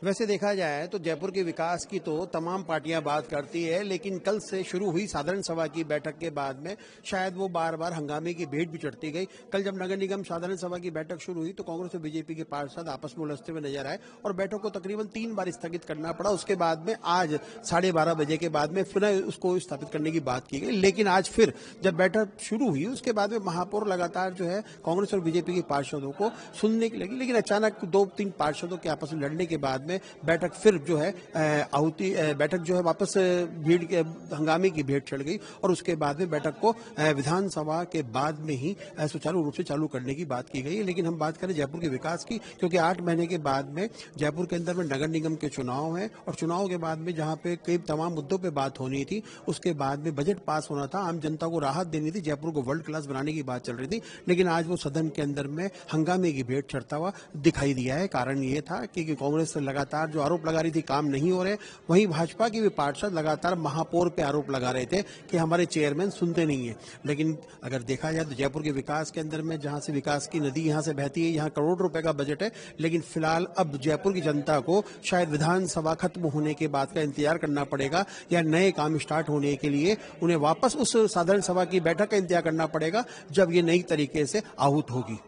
वैसे देखा जाए तो जयपुर के विकास की तो तमाम पार्टियां बात करती है, लेकिन कल से शुरू हुई साधारण सभा की बैठक के बाद में शायद वो बार बार हंगामे की भेंट भी चढ़ती गई। कल जब नगर निगम साधारण सभा की बैठक शुरू हुई तो कांग्रेस और बीजेपी के पार्षद आपस में उलझते हुए नजर आए और बैठक को तकरीबन 3 बार स्थगित करना पड़ा। उसके बाद में आज 12:30 बजे के बाद में फिर उसको स्थापित करने की बात की गई, लेकिन आज फिर जब बैठक शुरू हुई उसके बाद में महापौर लगातार जो है कांग्रेस और बीजेपी के पार्षदों को सुनने की लगी, लेकिन अचानक 2-3 पार्षदों के आपस में लड़ने के बाद में बैठक फिर जो है बैठक जो है वापस भीड़ के हंगामे की भेंट चढ़ गई और उसके बाद में बैठक को विधानसभा के बाद में ही सुचारू रूप से चालू करने की बात की गई। लेकिन हम बात करें जयपुर के विकास की, क्योंकि 8 महीने के बाद में जयपुर के अंदर में नगर निगम के चुनाव हैं और चुनाव के बाद में जहां पे कई तमाम मुद्दों पे बात होनी थी, उसके बाद में बजट पास होना था, आम जनता को राहत देनी थी, जयपुर को वर्ल्ड क्लास बनाने की बात चल रही थी, लेकिन आज वो सदन के अंदर में हंगामे की भेंट चढ़ता हुआ दिखाई दिया है। कारण ये था कि कांग्रेस लगातार जो आरोप लगा रही थी काम नहीं हो रहे, वहीं भाजपा के भी पार्षद लगातार महापौर पे आरोप लगा रहे थे कि हमारे चेयरमैन सुनते नहीं है। लेकिन अगर देखा जाए तो जयपुर के विकास के अंदर में जहां से विकास की नदी यहां से बहती है, यहां करोड़ रुपए का बजट है, लेकिन फिलहाल अब जयपुर की जनता को शायद विधानसभा खत्म होने के बाद का इंतजार करना पड़ेगा या नए काम स्टार्ट होने के लिए उन्हें वापस उस साधारण सभा की बैठक का इंतजार करना पड़ेगा जब ये नई तरीके से आहूत होगी।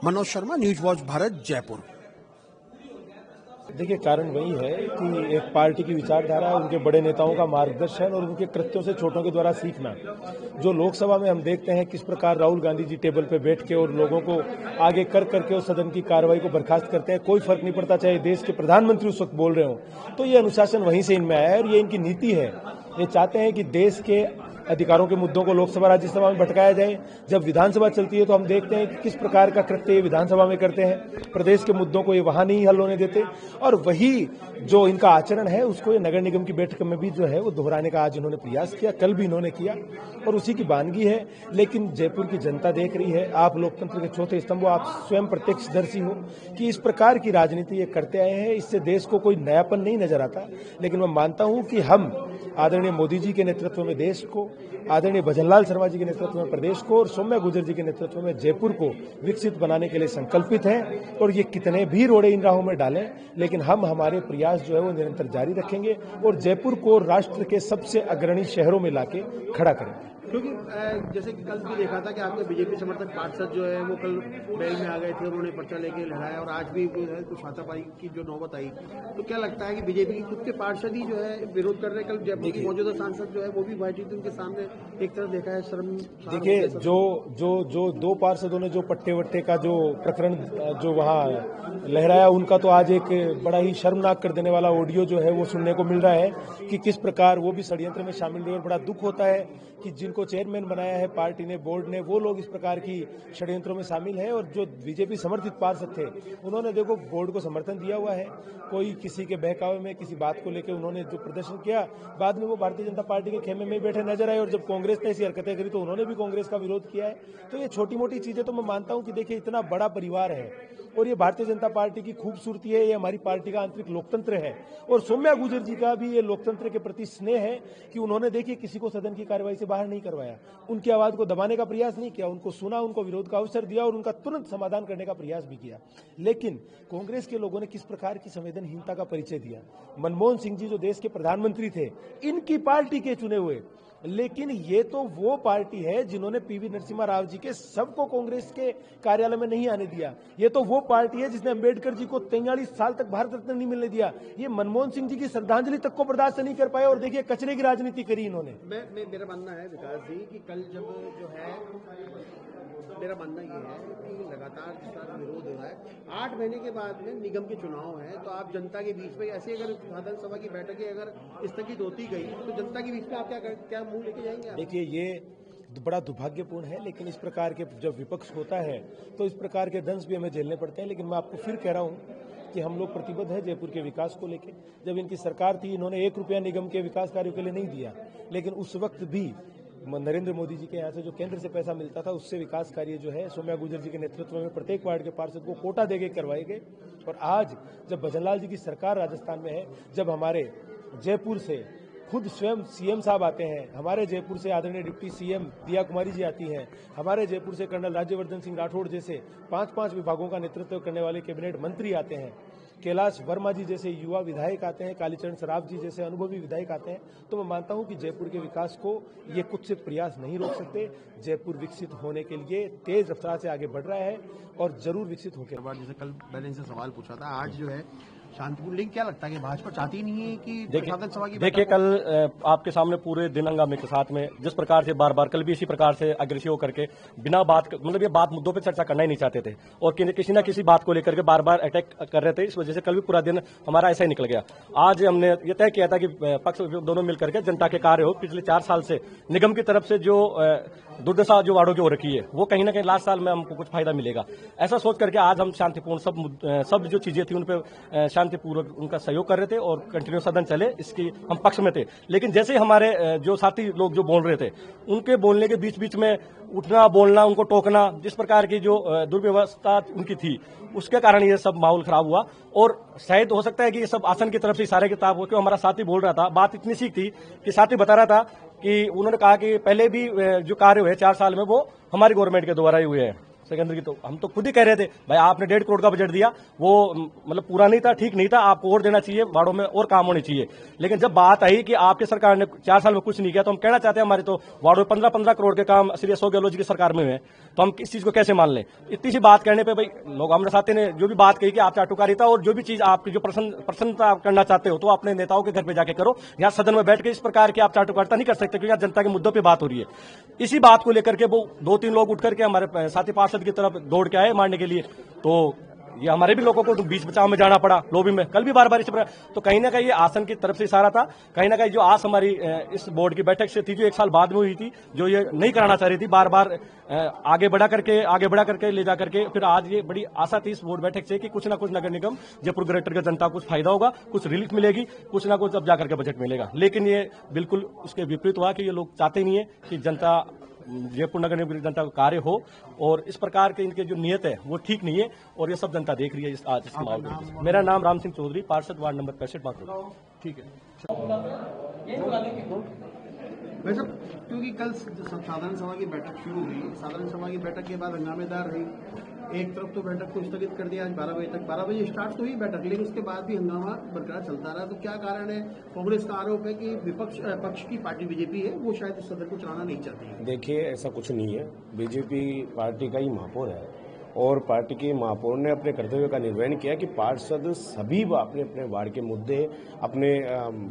Manoj Sharma, news watch Bharat, Jaipur. देखिए, कारण वही है कि एक पार्टी की विचारधारा, उनके बड़े नेताओं का मार्गदर्शन और उनके कृत्यों से छोटों के द्वारा सीखना। जो लोकसभा में हम देखते हैं किस प्रकार राहुल गांधी जी टेबल पे बैठ के और लोगों को आगे कर करके उस सदन की कार्रवाई को बर्खास्त करते हैं, कोई फर्क नहीं पड़ता चाहे देश के प्रधानमंत्री उस वक्त बोल रहे हो। तो ये अनुशासन वहीं से इनमें आया है और ये इनकी नीति है। ये चाहते हैं कि देश के अधिकारों के मुद्दों को लोकसभा राज्यसभा में भटकाया जाए। जब विधानसभा चलती है तो हम देखते हैं कि किस प्रकार का कृत्य विधानसभा में करते हैं, प्रदेश के मुद्दों को ये वहां नहीं हल होने देते और वही जो इनका आचरण है उसको ये नगर निगम की बैठक में भी जो है वो दोहराने का आज इन्होंने प्रयास किया, कल भी इन्होंने किया और उसी की वानगी है। लेकिन जयपुर की जनता देख रही है, आप लोकतंत्र के चौथे स्तंभ हो, आप स्वयं प्रत्यक्षदर्शी हो कि इस प्रकार की राजनीति ये करते आए हैं, इससे देश को कोई नयापन नहीं नजर आता। लेकिन मैं मानता हूं कि हम आदरणीय मोदी जी के नेतृत्व में देश को, आदरणीय भजनलाल शर्मा जी के नेतृत्व में प्रदेश को और सौम्या गुर्जर जी के नेतृत्व में जयपुर को विकसित बनाने के लिए संकल्पित हैं और ये कितने भी रोड़े इन राहों में डालें, लेकिन हम हमारे प्रयास जो है वो निरंतर जारी रखेंगे और जयपुर को राष्ट्र के सबसे अग्रणी शहरों में लाके खड़ा करेंगे। क्योंकि जैसे कि कल भी देखा था कि आपके बीजेपी समर्थक पार्षद जो है वो कल बैल में आ गए थे, उन्होंने पर्चा लेके लड़ाया और आज भी कुछ हाथापाई की जो नौबत आई, तो क्या लगता है कि बीजेपी की खुद के पार्षद ही जो है विरोध कर रहे हैं? कल जयपुर की मौजूदा सांसद जो है वो भी बैठी थी, उनके सामने एक तरफ देखा है शर्म। देखिए, जो 2 पार्षदों ने जो पट्टे वट्टे का जो प्रकरण जो वहाँ लहराया, उनका तो आज एक बड़ा ही शर्मनाक कर देने वाला ऑडियो जो है वो सुनने को मिल रहा है कि किस प्रकार वो भी षड्यंत्र में शामिल हुए और बड़ा दुख होता है कि जिनको चेयरमैन बनाया है पार्टी ने, बोर्ड ने, वो लोग इस प्रकार की षड्यंत्रों में शामिल है। और जो बीजेपी समर्थित पार्षद थे उन्होंने देखो बोर्ड को समर्थन दिया हुआ है, कोई किसी के बहकावे में किसी बात को लेकर उन्होंने जो प्रदर्शन किया, बाद में वो भारतीय जनता पार्टी के खेमे में बैठे नजर आए और जब कांग्रेस ने ऐसी हरकतें करी तो उन्होंने भी कांग्रेस का विरोध किया है। तो ये छोटी मोटी चीजें तो मैं मानता हूं कि देखिए इतना बड़ा परिवार है और ये भारतीय जनता पार्टी की खूबसूरती है, ये हमारी पार्टी का आंतरिक लोकतंत्र है और सौम्या गुर्जर जी का भी ये लोकतंत्र के प्रति स्नेह है कि उन्होंने देखिए किसी को सदन की कार्रवाई से बाहर नहीं करवाया, उनकी आवाज को दबाने का प्रयास नहीं किया, उनको सुना, उनको विरोध का अवसर दिया और उनका तुरंत समाधान करने का प्रयास भी किया। लेकिन कांग्रेस के लोगों ने किस प्रकार की संवेदनहीनता का परिचय दिया। मनमोहन सिंह जी जो देश के प्रधानमंत्री थे, इनकी पार्टी के चुने हुए, लेकिन ये तो वो पार्टी है जिन्होंने पीवी नरसिम्हा राव जी के सबको कांग्रेस के कार्यालय में नहीं आने दिया। ये तो वो पार्टी है जिसने अंबेडकर जी को 43 साल तक भारत रत्न नहीं मिलने दिया। ये मनमोहन सिंह जी की श्रद्धांजलि तक को बर्दाश्त नहीं कर पाए और देखिए कचरे की राजनीति करी इन्होंने। मेरा मानना है विकास जी कि कल जब जो है मेरा मानना ये है कि लगातार जिस तरह विरोध हो रहा है, 8 महीने के बाद में निगम के चुनाव हैं, तो आप जनता के बीच में ऐसे अगर साधारण सभा की बैठकें अगर स्थगित होती गई तो जनता के बीच में आप क्या मुंह लेके जाएंगे? देखिए, ये बड़ा दुर्भाग्यपूर्ण है, लेकिन इस प्रकार के जब विपक्ष होता है तो इस प्रकार के दंश भी हमें झेलने पड़ते हैं। लेकिन मैं आपको फिर कह रहा हूं कि हम लोग प्रतिबद्ध है जयपुर के विकास को लेकर। जब इनकी सरकार थी इन्होंने 1 रुपया निगम के विकास कार्यों के लिए नहीं दिया, लेकिन उस वक्त भी नरेंद्र मोदी जी के यहाँ से जो केंद्र से पैसा मिलता था उससे विकास कार्य जो है सौम्या गुर्जर जी के नेतृत्व में प्रत्येक वार्ड के पार्षद को कोटा देके करवाए गए। और आज जब भजनलाल जी की सरकार राजस्थान में है, जब हमारे जयपुर से खुद स्वयं सीएम साहब आते हैं, हमारे जयपुर से आदरणीय डिप्टी सीएम दिया कुमारी जी आती हैं, हमारे जयपुर से कर्नल राज्यवर्धन सिंह राठौड़ जैसे 5-5 विभागों का नेतृत्व करने वाले कैबिनेट मंत्री आते हैं, कैलाश वर्मा जी जैसे युवा विधायक आते हैं, कालीचरण सराफ जी जैसे अनुभवी विधायक आते हैं, तो मैं मानता हूं कि जयपुर के विकास को ये कुछ से प्रयास नहीं रोक सकते। जयपुर विकसित होने के लिए तेज रफ्तार से आगे बढ़ रहा है और जरूर विकसित होकर। जैसे कल मैंने इनसे सवाल पूछा था, आज जो है शांतिपूर्ण, लेकिन क्या लगता है कि भाजपा चाहती नहीं है कि साधन सभा की देखिए कल आपके सामने पूरे दिन हंगामे के साथ में जिस प्रकार से बार बार कल भी इसी प्रकार से अग्रेसिव करके बिना बात मतलब ये बात मुद्दों पे चर्चा करना ही नहीं चाहते थे और किसी न किसी बात को लेकर के बार बार अटैक कर रहे थे। इस वजह से कल भी पूरा दिन हमारा ऐसा ही निकल गया। आज हमने ये तय किया था कि पक्ष दोनों मिलकर के जनता के कार्य हो। पिछले 4 साल से निगम की तरफ से जो दुर्दशा जो वार्डों की हो रखी है वो कहीं ना कहीं लास्ट साल में हमको कुछ फायदा मिलेगा, ऐसा सोच करके आज हम शांतिपूर्ण सब जो चीजें थी उन पर शांतिपूर्वक उनका सहयोग कर रहे थे और कंटिन्यू सदन चले इसकी हम पक्ष में थे। लेकिन जैसे ही हमारे जो साथी लोग जो बोल रहे थे उनके बोलने के बीच बीच में उठना बोलना उनको टोकना, जिस प्रकार की जो दुर्व्यवस्था उनकी थी उसके कारण ये सब माहौल खराब हुआ। और शायद हो सकता है कि ये सब आसन की तरफ से इशारे किताब हो, क्यों हमारा साथी बोल रहा था, बात इतनी सी थी कि साथी बता रहा था कि उन्होंने कहा कि पहले भी जो कार्य हुए 4 साल में वो हमारी गवर्नमेंट के द्वारा ही हुए हैं सेकेंडरी की। तो हम तो खुद ही कह रहे थे भाई आपने 1.5 करोड़ का बजट दिया, वो मतलब पूरा नहीं था, ठीक नहीं था, आपको और देना चाहिए, वार्डों में और काम होने चाहिए। लेकिन जब बात आई कि आपकी सरकार ने 4 साल में कुछ नहीं किया तो हम कहना चाहते हैं हमारे तो वार्डों में 15-15 करोड़ के काम श्री अशोक गहलोत जी की सरकार में हुए, तो हम इस चीज को कैसे मान लें। इतनी सी बात कहने पर भाई लोग हमारे साथी ने जो भी बात कही कि आप चाटुकारिता और जो भी चीज आपकी जो प्रसन्नता करना चाहते हो तो अपने नेताओं के घर पे जाके करो, यहाँ सदन में बैठ के इस प्रकार की आप चाटुकारिता नहीं कर सकते क्योंकि जनता के मुद्दों पर बात हो रही है। इसी बात को लेकर के वो 2-3 लोग उठ करके हमारे साथी पार्षद की तरफ दौड़ के आए मारने के लिए, तो ये हमारे भी लोगों को तो बीच बचाव में जाना पड़ा लॉबी में, कल भी बार बार इस प्रकार। तो कहीं ना कहीं ये आसन की तरफ से इशारा था, कहीं ना कहीं जो आज हमारी इस बोर्ड की बैठक से थी जो 1 साल बाद में हुई थी, जो ये नहीं कराना चाह रही थी, बार बार आगे बढ़ा करके ले जा करके फिर आज ये बड़ी आशा थी इस बोर्ड बैठक से कि कुछ ना कुछ नगर निगम जयपुर ग्रेटर के जनता को कुछ फायदा होगा, कुछ रिलीफ मिलेगी, कुछ ना कुछ अब जाकर के बजट मिलेगा। लेकिन ये बिल्कुल उसके विपरीत हुआ कि ये लोग चाहते नहीं है कि जनता जयपुर नगर निगम की जनता का कार्य हो और इस प्रकार के इनके जो नियत है वो ठीक नहीं है और ये सब जनता देख रही है आज इस माहौल में। मेरा नाम राम सिंह चौधरी, पार्षद वार्ड नंबर 65 मातृ। ठीक है भाई साहब, क्योंकि कल साधारण सभा की बैठक शुरू हुई, साधारण सभा की बैठक के बाद हंगामेदार रही। एक तरफ तो बैठक को स्थगित कर दिया आज 12 बजे तक, 12 बजे स्टार्ट तो हुई बैठक, लेकिन उसके बाद भी हंगामा बरकरार चलता रहा। तो क्या कारण है? कांग्रेस का आरोप है कि पक्ष की पार्टी बीजेपी है, वो शायद इस सदन को चलाना नहीं चाहती है। देखिए ऐसा कुछ नहीं है, बीजेपी पार्टी का ही महापौर है और पार्टी के महापौर ने अपने कर्तव्य का निर्वहन किया कि पार्षद सभी अपने अपने वार्ड के मुद्दे अपने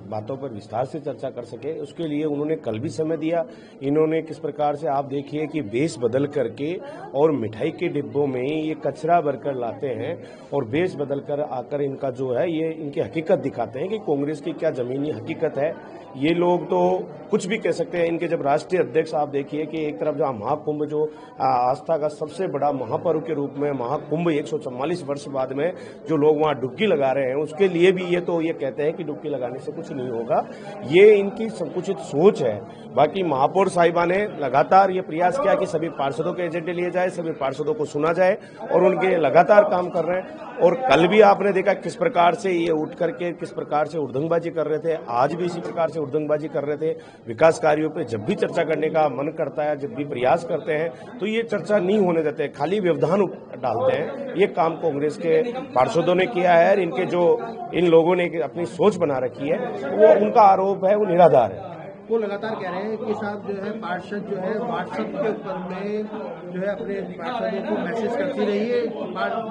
बातों पर विस्तार से चर्चा कर सके, उसके लिए उन्होंने कल भी समय दिया। इन्होंने किस प्रकार से आप देखिए कि बेस बदल करके और मिठाई के डिब्बों में ये कचरा भरकर लाते हैं और बेस बदल कर आकर इनका जो है ये इनकी हकीकत दिखाते हैं कि कांग्रेस की क्या जमीनी हकीकत है। ये लोग तो कुछ भी कह सकते हैं। इनके जब राष्ट्रीय अध्यक्ष आप देखिए कि एक तरफ जहां महाकुंभ जो आस्था का सबसे बड़ा महापर्व के रूप में महाकुंभ 144 वर्ष बाद में जो लोग वहां डुबकी लगा रहे हैं उसके लिए भी ये कहते हैं कि डुबकी लगाने से कुछ नहीं होगा। ये इनकी संकुचित सोच है। बाकी महापौर साहिबा ने लगातार ये प्रयास किया कि सभी पार्षदों के एजेंडे लिए जाए, सभी पार्षदों को सुना जाए और उनके लगातार काम कर रहे हैं। और कल भी आपने देखा किस प्रकार से ये उठ करके किस प्रकार से उर्दंगबाजी कर रहे थे, आज भी इसी प्रकार से उर्दंगबाजी कर रहे थे। विकास कार्यों पे जब भी चर्चा करने का मन करता है, जब भी प्रयास करते हैं तो ये चर्चा नहीं होने देते, खाली व्यवधान डालते हैं। ये काम कांग्रेस के पार्षदों ने किया है और इनके जो इन लोगों ने अपनी सोच बना रखी है वो उनका आरोप है, वो निराधार है। वो लगातार कह रहे हैं कि साहब जो है पार्षद जो है व्हाट्सएप के ऊपर में जो है अपने पार्षदों को मैसेज करती रही है,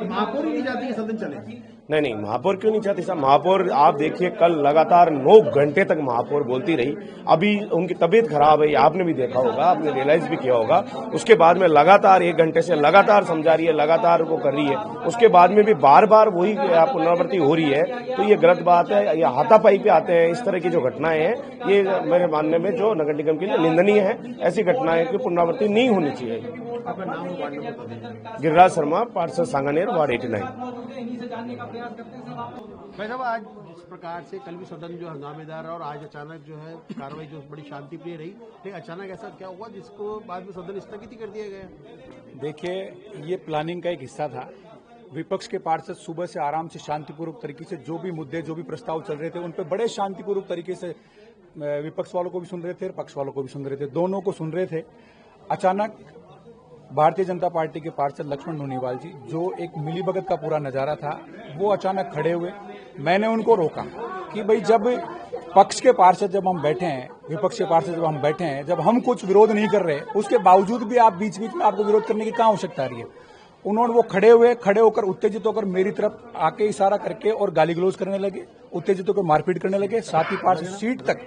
महापौर ही नहीं चाहती है सदन चले। नहीं, महापौर क्यों नहीं चाहती साहब? महापौर आप देखिए कल लगातार 9 घंटे तक महापौर बोलती रही। अभी उनकी तबीयत खराब है, आपने भी देखा होगा, आपने रियलाइज भी किया होगा। उसके बाद में लगातार 1 घंटे से लगातार समझा रही है, लगातार वो कर रही है। उसके बाद में भी बार बार वही पुनरावृत्ति हो रही है, तो ये गलत बात है। ये हाथापाई पे आते हैं, इस तरह की जो घटनाएं हैं ये मेरे मानने में जो नगर निगम के लिए निंदनीय है। ऐसी घटनाएं की पुनरावृत्ति नहीं होनी चाहिए। आपका नाम वार्ड नंबर? गिरिराज शर्मा, पार्षद सांगानेर, वार्ड 89। भाई साहब, आज जिस प्रकार से कल भी सदन जो हंगामेदार और आज अचानक जो है कार्रवाई जो बड़ी शांतिप्रिय रही, लेकिन अचानक ऐसा क्या हुआ जिसको बाद में सदन स्थगित कर दिया गया? देखिए ये प्लानिंग का एक हिस्सा था। विपक्ष के पार्षद सुबह से आराम से शांतिपूर्वक तरीके से जो भी मुद्दे जो भी प्रस्ताव चल रहे थे उन पर बड़े शांतिपूर्वक तरीके से विपक्ष वालों को भी सुन रहे थे, पक्ष वालों को भी सुन रहे थे, दोनों को सुन रहे थे। अचानक भारतीय जनता पार्टी के पार्षद लक्ष्मण नूनीवाल जी, जो एक मिलीभगत का पूरा नजारा था, वो अचानक खड़े हुए। मैंने उनको रोका कि भाई जब पक्ष के पार्षद जब हम बैठे हैं, विपक्ष के पार्षद जब हम बैठे हैं, जब हम कुछ विरोध नहीं कर रहे, उसके बावजूद भी आप बीच बीच में आपको विरोध करने की कहाँ आवश्यकता आ रही है। उन्होंने वो खड़े होकर उत्तेजित होकर मेरी तरफ आके इशारा करके और गाली गलौज करने लगे, उत्तेजित होकर मारपीट करने लगे, साथ ही पार्षद सीट तक।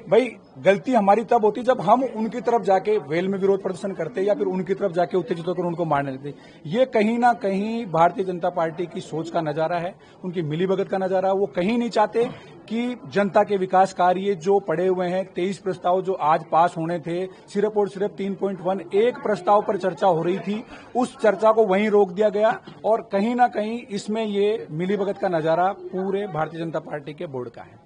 भाई गलती हमारी तब होती जब हम उनकी तरफ जाके वेल में विरोध प्रदर्शन करते या फिर उनकी तरफ जाके उत्तेजित होकर उनको मारने लगते। ये कहीं ना कहीं भारतीय जनता पार्टी की सोच का नजारा है, उनकी मिलीभगत का नजारा है। वो कहीं नहीं चाहते कि जनता के विकास कार्य जो पड़े हुए हैं, 23 प्रस्ताव जो आज पास होने थे, सिर्फ और सिर्फ 3.1 एक प्रस्ताव पर चर्चा हो रही थी, उस चर्चा को वहीं रोक दिया गया। और कहीं ना कहीं इसमें ये मिलीभगत का नजारा पूरे भारतीय जनता पार्टी के बोर्ड का है।